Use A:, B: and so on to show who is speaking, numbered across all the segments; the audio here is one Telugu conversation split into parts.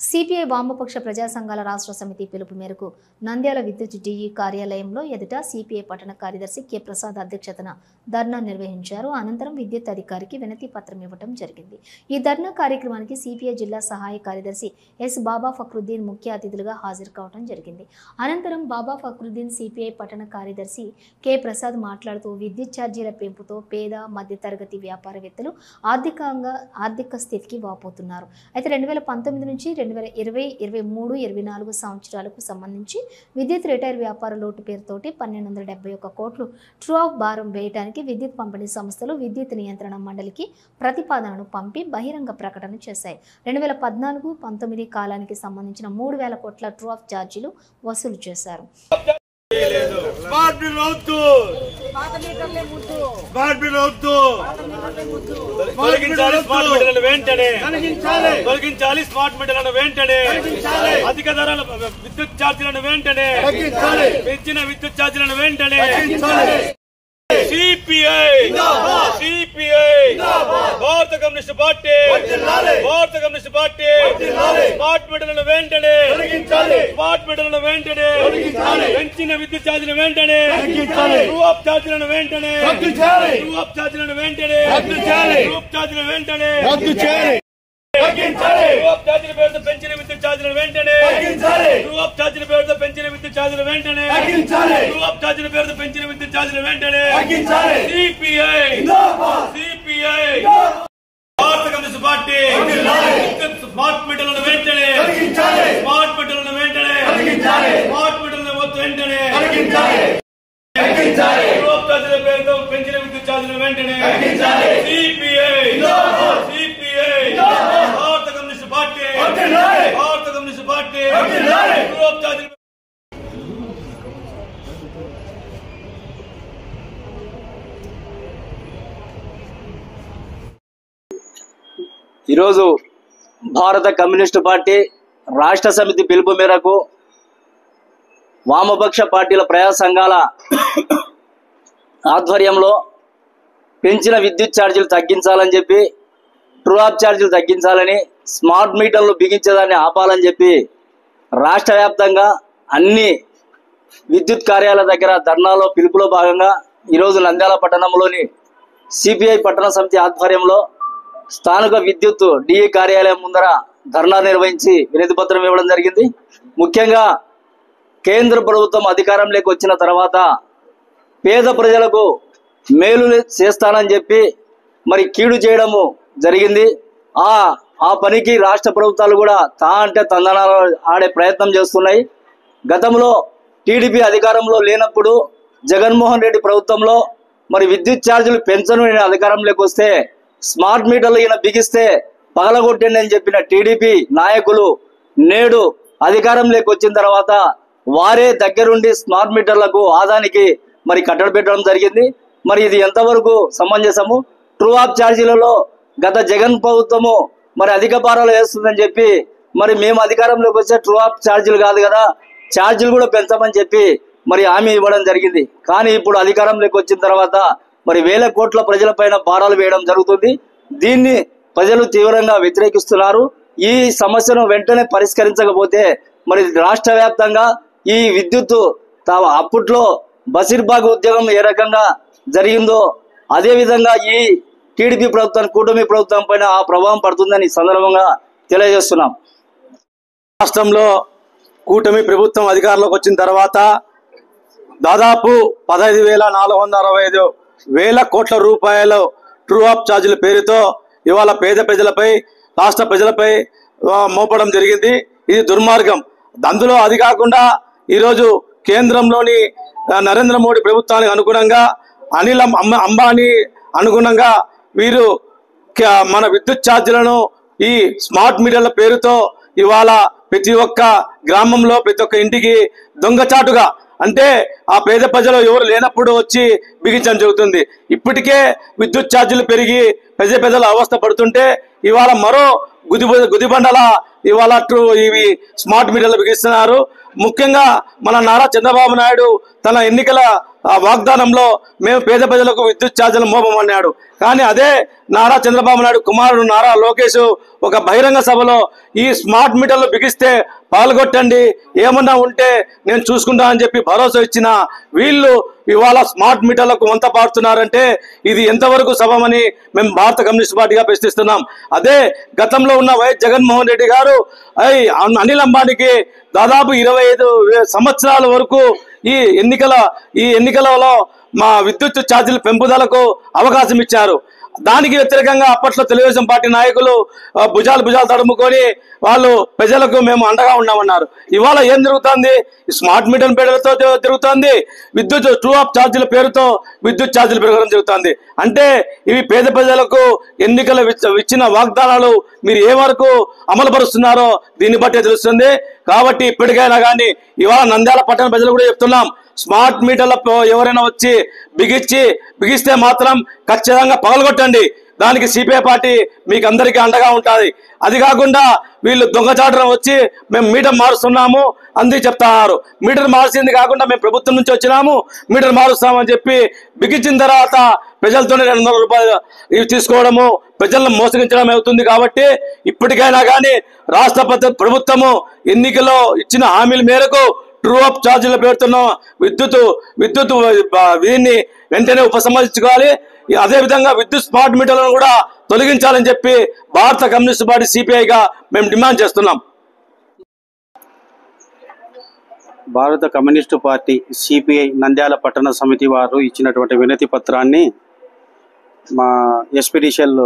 A: సిపిఐ వామపక్ష ప్రజా సంఘాల రాష్ట్ర సమితి పిలుపు మేరకు నంద్యాల విద్యుత్ డిఈ కార్యాలయంలో ఎదుట సిపిఐ పట్టణ కార్యదర్శి కె ప్రసాద్ అధ్యక్షతన ధర్నా నిర్వహించారు. అనంతరం విద్యుత్ అధికారికి వినతి పత్రం ఇవ్వడం జరిగింది. ఈ ధర్నా కార్యక్రమానికి సిపిఐ జిల్లా సహాయ కార్యదర్శి ఎస్ బాబా ఫక్రుద్దీన్ ముఖ్య అతిథులుగా హాజరు కావడం జరిగింది. అనంతరం బాబా ఫక్రుద్దీన్ సిపిఐ పట్టణ కార్యదర్శి కె ప్రసాద్ మాట్లాడుతూ విద్యుత్ ఛార్జీల పెంపుతో పేద మధ్యతరగతి వ్యాపారవేత్తలు ఆర్థిక స్థితికి వాపోతున్నారు. అయితే 2019 నుంచి 2020, 23, 24 సంవత్సరాలకు సంబంధించి విద్యుత్ రిటైల్ వ్యాపార లోటు పేరుతోటి 1271 కోట్లు ట్రూ ఆఫ్ భారం వేయడానికి విద్యుత్ పంపిణీ సంస్థలు విద్యుత్ నియంత్రణ మండలికి ప్రతిపాదనను పంపి బహిరంగ ప్రకటన చేశాయి. 2014-19 కాలానికి సంబంధించిన 3000 కోట్ల ట్రూ ఆఫ్ ఛార్జీలు వసూలు చేశారు.
B: అధిక ధరల విద్యుత్ ఛార్జీలను వెంటనే పెంచిన విద్యుత్ ఛార్జీలను వెంటనే సిపిఐ భారత కమ్యూనిస్ట్ పార్టీ స్మార్ట్ మీటర్లను వెంటనే పెంచిన విద్యుత్ ఛార్జీలను వెంటనే ట్రూ ఆఫ్ ఛార్జీలను వెంటనే పెంచిన విద్యుత్ ఛార్జీలను వెంటనే సిపిఐ భారత కమ్యూనిస్ట్ పార్టీ స్మార్ట్ మీటర్లను వెంటనే పేరుతో పెంచిన విద్యుత్ ఛార్జీలను వెంటనే సిపిఐ భారత కమ్యూనిస్ట్ పార్టీ
C: ఈరోజు భారత కమ్యూనిస్టు పార్టీ రాష్ట్ర సమితి పిలుపు మేరకు వామపక్ష పార్టీల ప్రజా సంఘాల ఆధ్వర్యంలో పెంచిన విద్యుత్ ఛార్జీలు తగ్గించాలని చెప్పి, ట్రూ ఆఫ్ ఛార్జీలు తగ్గించాలని, స్మార్ట్ మీటర్లు బిగించేదాన్ని ఆపాలని చెప్పి రాష్ట్ర వ్యాప్తంగా అన్ని విద్యుత్ కార్యాలయాల దగ్గర ధర్నాలో పిలుపులో భాగంగా ఈరోజు నంద్యాల పట్టణంలోని సిపిఐ పట్టణ సమితి ఆధ్వర్యంలో స్థానిక విద్యుత్ డిఈ కార్యాలయం ముందర ధర్నా నిర్వహించి వినతి పత్రం ఇవ్వడం జరిగింది. ముఖ్యంగా కేంద్ర ప్రభుత్వం అధికారంలోకి వచ్చిన తర్వాత పేద ప్రజలకు మేలు చేస్తానని చెప్పి మరి కీడు చేయడము జరిగింది. ఆ పనికి రాష్ట్ర ప్రభుత్వాలు కూడా అంటే తందనాలు ఆడే ప్రయత్నం చేస్తున్నాయి. గతంలో టీడీపీ అధికారంలో లేనప్పుడు జగన్మోహన్ రెడ్డి ప్రభుత్వంలో మరి విద్యుత్ ఛార్జీలు పెంచను అధికారంలోకి వస్తే స్మార్ట్ మీటర్లు ఈయన బిగిస్తే పగలగొట్టండి అని చెప్పిన టీడీపీ నాయకులు నేడు అధికారంలోకి వచ్చిన తర్వాత వారే దగ్గరుండి స్మార్ట్ మీటర్లకు ఆదానికి మరి కట్టడి పెట్టడం జరిగింది. మరి ఇది ఎంతవరకు సమంజసము? ట్రూ ఆఫ్ ఛార్జీలలో గత జగన్ ప్రభుత్వము మరి అధిక భారాలు వేస్తుందని చెప్పి మరి మేము అధికారంలోకి వస్తే ట్రూ ఆఫ్ ఛార్జీలు కాదు కదా, ఛార్జీలు కూడా పెంచమని చెప్పి మరి హామీ ఇవ్వడం జరిగింది. కానీ ఇప్పుడు అధికారంలోకి వచ్చిన తర్వాత మరి వేల కోట్ల ప్రజలపైన భారాలు వేయడం జరుగుతుంది. దీన్ని ప్రజలు తీవ్రంగా వ్యతిరేకిస్తున్నారు. ఈ సమస్యను వెంటనే పరిష్కరించకపోతే మరి రాష్ట్ర వ్యాప్తంగా ఈ విద్యుత్ అప్పట్లో బసిర్బాగ్ ఉద్యమం ఏ రకంగా జరిగిందో అదే విధంగా ఈ టీడీపీ ప్రభుత్వం కూటమి ప్రభుత్వం పైన ఆ ప్రభావం పడుతుందని సందర్భంగా తెలియజేస్తున్నాం.
B: రాష్ట్రంలో కూటమి ప్రభుత్వం అధికారంలోకి వచ్చిన తర్వాత దాదాపు 15,465 కోట్ల రూపాయలు ట్రూ ఆఫ్ ఛార్జీల పేరుతో ఇవాళ పేద ప్రజలపై, రాష్ట్ర ప్రజలపై మోపడం జరిగింది. ఇది దుర్మార్గం. అందులో అది కాకుండా ఈరోజు కేంద్రంలోని నరేంద్ర మోడీ ప్రభుత్వానికి అనుగుణంగా అనిల్ అంబానీ అనుగుణంగా వీరు మన విద్యుత్ ఛార్జీలను ఈ స్మార్ట్ మీటర్ల పేరుతో ఇవాళ ప్రతి ఒక్క గ్రామంలో ప్రతి ఒక్క ఇంటికి దొంగచాటుగా అంటే ఆ పేద ప్రజలు ఎవరు లేనప్పుడు వచ్చి బిగించడం జరుగుతుంది. ఇప్పటికే విద్యుత్ ఛార్జీలు పెరిగి ప్రజలు అవస్థ పడుతుంటే ఇవాళ మరో గుదిబండల ఇవాళ ఇవి స్మార్ట్ మీటర్లు బిగిస్తున్నారు. ముఖ్యంగా మన నారా చంద్రబాబు నాయుడు తన ఎన్నికల ఆ వాగ్దానంలో మేము పేద ప్రజలకు విద్యుత్ ఛార్జీలు మోపమన్నాడు. కానీ అదే నారా చంద్రబాబు నాయుడు కుమారుడు నారా లోకేష్ ఒక బహిరంగ సభలో ఈ స్మార్ట్ మీటర్లు బిగిస్తే పాల్గొట్టండి, ఏమన్నా ఉంటే నేను చూసుకుంటా అని చెప్పి భరోసా ఇచ్చిన వీళ్ళు ఇవాళ స్మార్ట్ మీటర్లకు వంత పాడుతున్నారంటే ఇది ఎంతవరకు సభమని మేము భారత కమ్యూనిస్ట్ పార్టీగా ప్రశ్నిస్తున్నాం. అదే గతంలో ఉన్న వైఎస్ జగన్మోహన్ రెడ్డి గారు అనిల్ అంబానీకి దాదాపు 25 సంవత్సరాల వరకు ఈ ఎన్నికలలో మా విద్యుత్ ఛార్జీల పెంపుదలకు అవకాశం ఇచ్చారు. దానికి వ్యతిరేకంగా అప్పట్లో తెలుగుదేశం పార్టీ నాయకులు భుజాలు తడుముకొని వాళ్ళు ప్రజలకు మేము అండగా ఉన్నామన్నారు. ఇవాళ ఏం జరుగుతుంది? స్మార్ట్ మీటర్ పేరుతో జరుగుతుంది, విద్యుత్ ట్రూ ఆఫ్ ఛార్జీల పేరుతో విద్యుత్ ఛార్జీలు పెరగడం జరుగుతుంది. అంటే ఇవి పేద ప్రజలకు ఎన్నికలు ఇచ్చిన వాగ్దానాలు మీరు ఏ వరకు అమలుపరుస్తున్నారో దీన్ని బట్టే తెలుస్తుంది. కాబట్టి ఇప్పటికైనా కానీ ఇవాళ నంద్యాల పట్టణ ప్రజలు కూడా చెప్తున్నాం, స్మార్ట్ మీటర్ల ఎవరైనా వచ్చి బిగిస్తే మాత్రం ఖచ్చితంగా పగలగొట్టండి. దానికి సిపిఐ పార్టీ మీకు అందరికీ అండగా ఉంటుంది. అది కాకుండా వీళ్ళు దొంగచాటం వచ్చి మేము మీటర్ మారుస్తున్నాము అందుకు చెప్తున్నారు. మీటర్ మార్చింది కాకుండా మేము ప్రభుత్వం నుంచి వచ్చినాము మీటర్ మారుస్తామని చెప్పి బిగించిన తర్వాత ప్రజలతోనే 200 రూపాయలు ఇవి తీసుకోవడము, ప్రజలను మోసగించడం అవుతుంది. కాబట్టి ఇప్పటికైనా కానీ రాష్ట్ర ప్రభుత్వము ఎన్నికల్లో ఇచ్చిన హామీల మేరకు ట్రూ ఆఫ్ ఛార్జీల పేరుతున్న విద్యుత్ దీన్ని వెంటనే ఉపసంహరించుకోవాలి. అదేవిధంగా విద్యుత్ స్మార్ట్ మీటర్లను కూడా తొలగించాలని చెప్పి భారత కమ్యూనిస్ట్ పార్టీ సిపిఐగా మేము డిమాండ్ చేస్తున్నాం.
D: భారత కమ్యూనిస్టు పార్టీ సిపిఐ నంద్యాల పట్టణ సమితి వారు ఇచ్చినటువంటి వినతి పత్రాన్ని మా ఎస్పీడీషియల్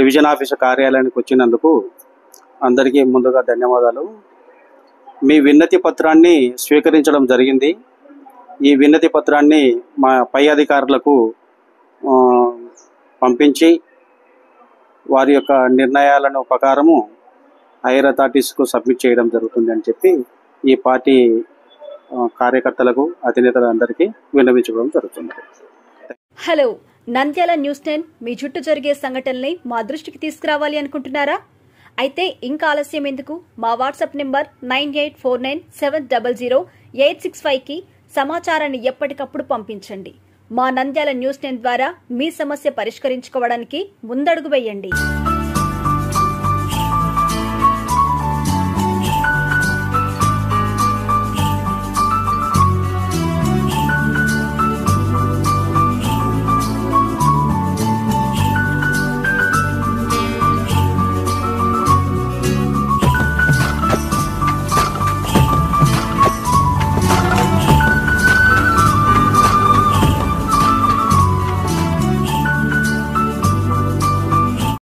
D: డివిజన్ ఆఫీసర్ కార్యాలయానికి వచ్చినందుకు అందరికీ ముందుగా ధన్యవాదాలు. మీ వినతి పత్రాన్ని స్వీకరించడం జరిగింది. ఈ వినతి పత్రాన్ని మా పై అధికారులకు పంపించి వారి యొక్క నిర్ణయాలను ప్రకారము హైయర్ అథారిటీస్కు సబ్మిట్ చేయడం జరుగుతుంది అని చెప్పి ఈ పార్టీ కార్యకర్తలకు అధినేతలందరికీ విన్నవించుకోవడం జరుగుతుంది.
E: హలో, నంద్యాల న్యూస్ 10 మీ చుట్టూ జరిగే సంఘటనల్ని మా దృష్టికి తీసుకురావాలి అనుకుంటున్నారా? అయితే ఇంకా ఆలస్యం ఎందుకు? మా వాట్సాప్ నెంబర్ 9849700865కి సమాచారాన్ని ఎప్పటికప్పుడు పంపించండి. మా నంద్యాల న్యూస్ 10 ద్వారా మీ సమస్య పరిష్కరించుకోవడానికి ముందడుగు వేయండి.